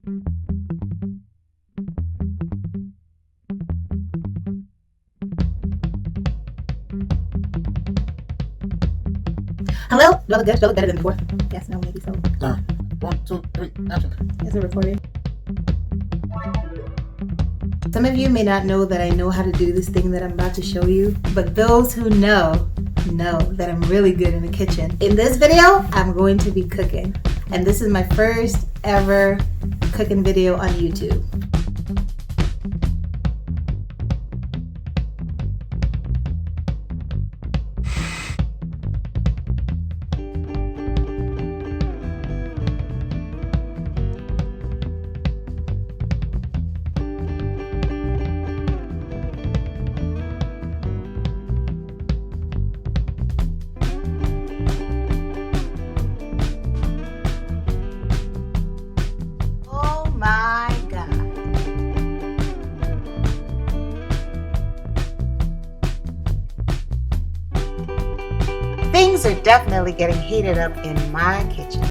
Hello? Do I look good? Do I look better than before? Yes, no, maybe so. 1, 2, 3, action. Is it recording? Some of you may not know that I know how to do this thing that I'm about to show you, but those who know that I'm really good in the kitchen. In this video, I'm going to be cooking, and this is my first ever cooking video on YouTube. My God. Things are definitely getting heated up in my kitchen.